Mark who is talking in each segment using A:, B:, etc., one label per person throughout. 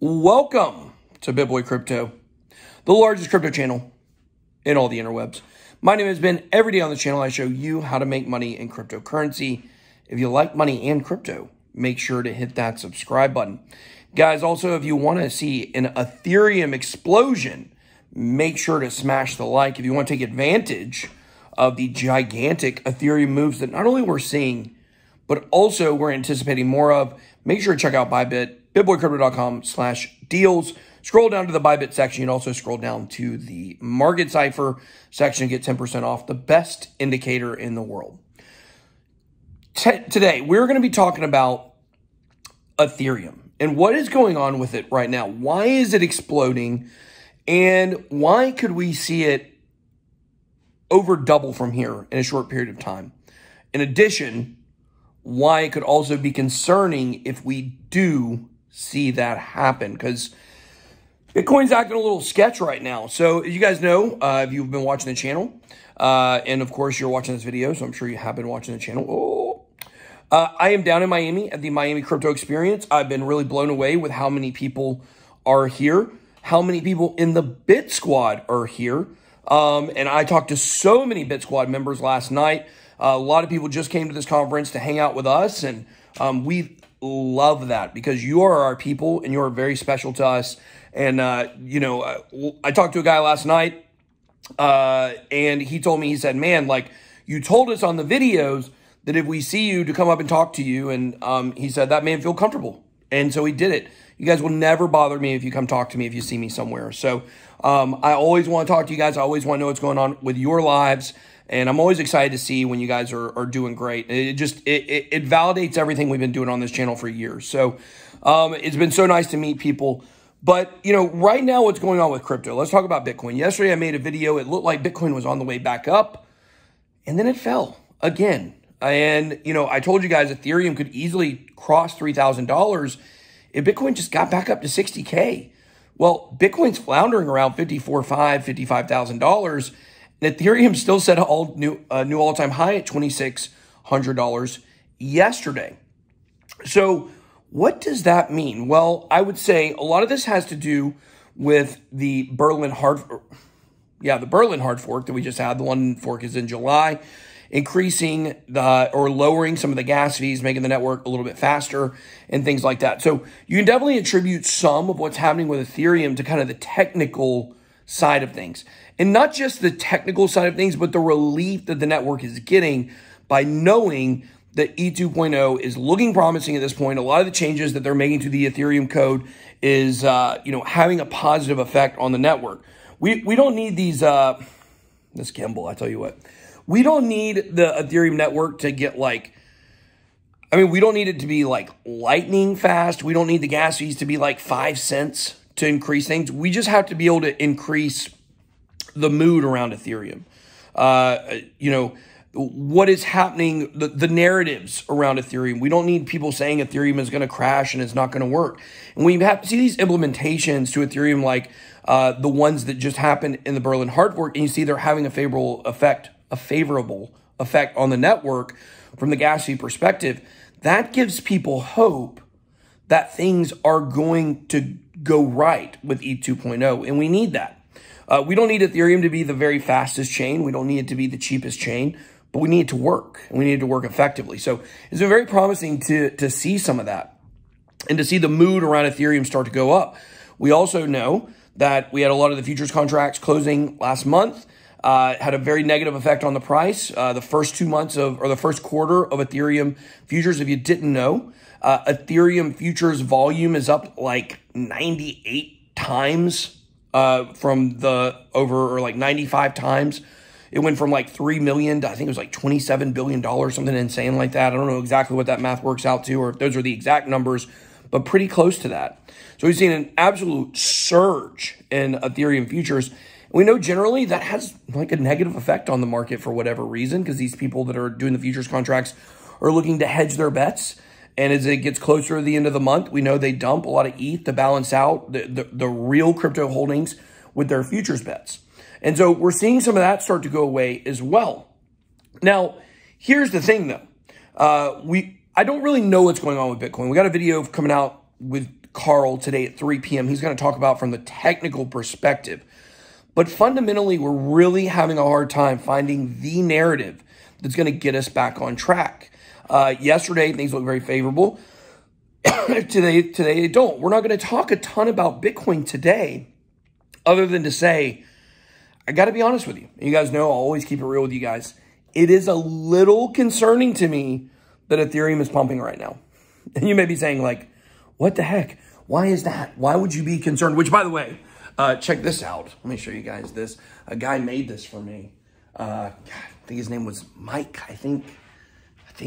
A: Welcome to BitBoy Crypto, the largest crypto channel in all the interwebs. My name has been every day on the channel. I show you how to make money in cryptocurrency. If you like money and crypto, make sure to hit that subscribe button. Guys, also, if you want to see an Ethereum explosion, make sure to smash the like. If you want to take advantage of the gigantic Ethereum moves that not only we're seeing, but also we're anticipating more of, make sure to check out Bybit, bitboycrypto.com/deals. Scroll down to the Bybit section. You can also scroll down to the Market Cipher section, get 10% off, the best indicator in the world. Today, we're going to be talking about Ethereum and what is going on with it right now. Why is it exploding? And why could we see it over double from here in a short period of time? In addition, why it could also be concerning if we do see that happen, because Bitcoin's acting a little sketch right now. So as you guys know, if you've been watching the channel, and of course you're watching this video, so I'm sure you have been watching the channel. I am down in Miami at the Miami Crypto Experience. I've been really blown away with how many people are here, how many people in the BitSquad are here. And I talked to so many BitSquad members last night. A lot of people just came to this conference to hang out with us, and we love that because you are our people and you are very special to us. And, I talked to a guy last night, and he told me, he said, man, like, you told us on the videos that if we see you to come up and talk to you, and he said that made him feel comfortable. And so he did it. You guys will never bother me if you come talk to me if you see me somewhere. So I always want to talk to you guys. I always want to know what's going on with your lives. And I'm always excited to see when you guys are doing great. It validates everything we've been doing on this channel for years. So it's been so nice to meet people. But, right now what's going on with crypto? Let's talk about Bitcoin. Yesterday I made a video. It looked like Bitcoin was on the way back up, and then it fell again. And, I told you guys Ethereum could easily cross $3,000 if Bitcoin just got back up to 60K. Well, Bitcoin's floundering around $54,500, $55,000. And Ethereum still set a new all-time high at $2,600 yesterday. So what does that mean? Well, I would say a lot of this has to do with the Berlin hard fork that we just had. The London fork is in July, increasing or lowering some of the gas fees, making the network a little bit faster and things like that. So you can definitely attribute some of what's happening with Ethereum to kind of the technical side of things. And not just the technical side of things, but the relief that the network is getting by knowing that E2.0 is looking promising at this point. A lot of the changes that they're making to the Ethereum code is, having a positive effect on the network. We don't need these, this gimbal, I tell you what. We don't need the Ethereum network to get we don't need it to be like lightning fast. We don't need the gas fees to be like 5 cents to increase things. We just have to be able to increase the mood around Ethereum. What is happening, the narratives around Ethereum. We don't need people saying Ethereum is going to crash and it's not going to work. And when you have to see these implementations to Ethereum like the ones that just happened in the Berlin hard fork, and you see they're having a favorable effect on the network from the gas fee perspective, that gives people hope that things are going to go right with E2.0, and we need that. We don't need Ethereum to be the very fastest chain. We don't need it to be the cheapest chain, but we need it to work, and we need it to work effectively. So it's been very promising to see some of that and to see the mood around Ethereum start to go up. We also know that we had a lot of the futures contracts closing last month, had a very negative effect on the price. The first 2 months the first quarter of Ethereum futures, if you didn't know, Ethereum futures volume is up like 98 times from the 95 times. It went from like 3 million to I think it was like $27 billion, something insane like that. I don't know exactly what that math works out to, or if those are the exact numbers, but pretty close to that. So we've seen an absolute surge in Ethereum futures. We know generally that has like a negative effect on the market for whatever reason, because these people that are doing the futures contracts are looking to hedge their bets. And as it gets closer to the end of the month, we know they dump a lot of ETH to balance out the real crypto holdings with their futures bets. And so we're seeing some of that start to go away as well. Now, here's the thing though. I don't really know what's going on with Bitcoin. We got a video coming out with Carl today at 3 p.m. He's going to talk about from the technical perspective. But fundamentally, we're really having a hard time finding the narrative that's going to get us back on track. Yesterday, things looked very favorable. Today they don't. We're not going to talk a ton about Bitcoin today, other than to say, I got to be honest with you. You guys know I'll always keep it real with you guys. It is a little concerning to me that Ethereum is pumping right now. And you may be saying, like, what the heck? Why is that? Why would you be concerned? Which, by the way, check this out. Let me show you guys this. A guy made this for me. God, I think his name was Mike. I think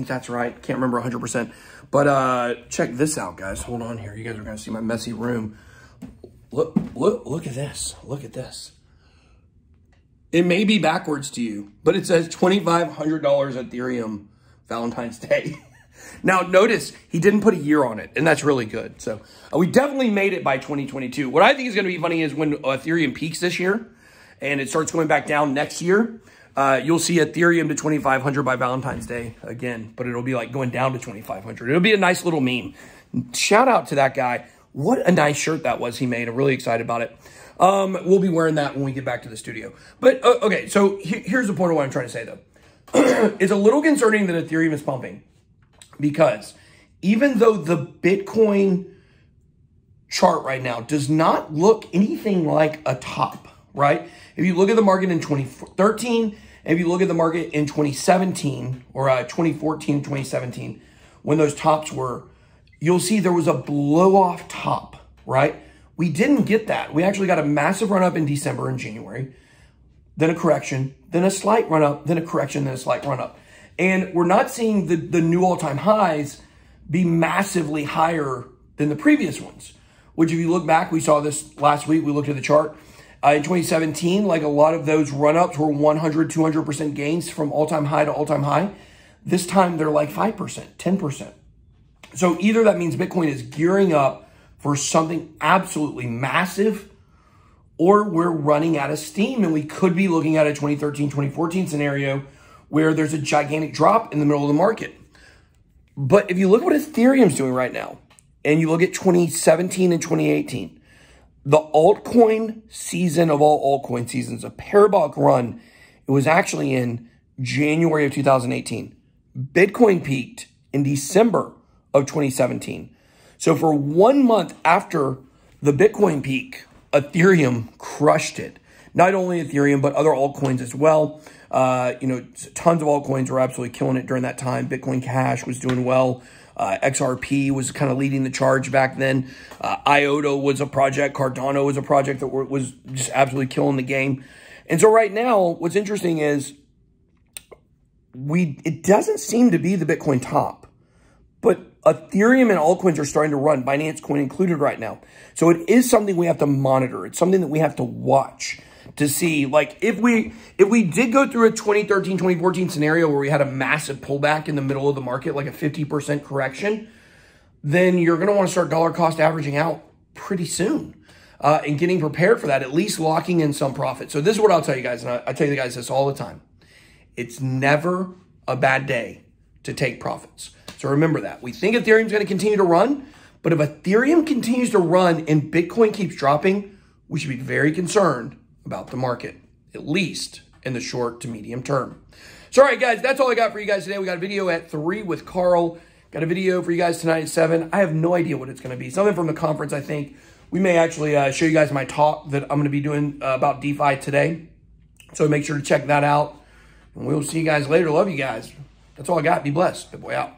A: that's right. Can't remember 100%. But check this out, guys. Hold on here. You guys are going to see my messy room. Look at this. Look at this. It may be backwards to you, but it says $2,500 Ethereum Valentine's Day. Now, notice he didn't put a year on it, and that's really good. So we definitely made it by 2022. What I think is going to be funny is when Ethereum peaks this year and it starts going back down next year, you'll see Ethereum to 2,500 by Valentine's Day again, but it'll be like going down to 2,500. It'll be a nice little meme. Shout out to that guy. What a nice shirt that was he made. I'm really excited about it. We'll be wearing that when we get back to the studio. But, okay, so here's the point of what I'm trying to say, though. It's a little concerning that Ethereum is pumping because even though the Bitcoin chart right now does not look anything like a top, right? If you look at the market in 2013, and if you look at the market in 2017 or 2014, 2017, when those tops were, you'll see there was a blow-off top, right? We didn't get that. We actually got a massive run-up in December and January, then a correction, then a slight run-up, then a correction, then a slight run-up. And we're not seeing the new all-time highs be massively higher than the previous ones, which if you look back, we saw this last week, we looked at the chart. In 2017, like a lot of those run-ups were 100, 200% gains from all-time high to all-time high. This time, they're like 5%, 10%. So either that means Bitcoin is gearing up for something absolutely massive, or we're running out of steam and we could be looking at a 2013, 2014 scenario where there's a gigantic drop in the middle of the market. But if you look at what Ethereum's doing right now, and you look at 2017 and 2018, the altcoin season of all altcoin seasons, a parabolic run, it was actually in January of 2018. Bitcoin peaked in December of 2017. So for 1 month after the Bitcoin peak, Ethereum crushed it. Not only Ethereum, but other altcoins as well. Tons of altcoins were absolutely killing it during that time. Bitcoin Cash was doing well. XRP was kind of leading the charge back then. IOTA was a project. Cardano was a project that was just absolutely killing the game. And so right now, what's interesting is it doesn't seem to be the Bitcoin top, but Ethereum and altcoins are starting to run, Binance Coin included right now. So it is something we have to monitor. It's something that we have to watch to see, like, if we did go through a 2013, 2014 scenario where we had a massive pullback in the middle of the market, like a 50% correction, then you're going to want to start dollar cost averaging out pretty soon and getting prepared for that, at least locking in some profit. So this is what I'll tell you guys, and I tell you guys this all the time. It's never a bad day to take profits. So remember that. We think Ethereum's going to continue to run, but if Ethereum continues to run and Bitcoin keeps dropping, we should be very concerned about the market, at least in the short to medium term. So, all right, guys, that's all I got for you guys today. We got a video at 3 with Carl. Got a video for you guys tonight at 7. I have no idea what it's going to be. Something from the conference, I think. We may actually show you guys my talk that I'm going to be doing about DeFi today. So make sure to check that out. And we'll see you guys later. Love you guys. That's all I got. Be blessed. Good boy out.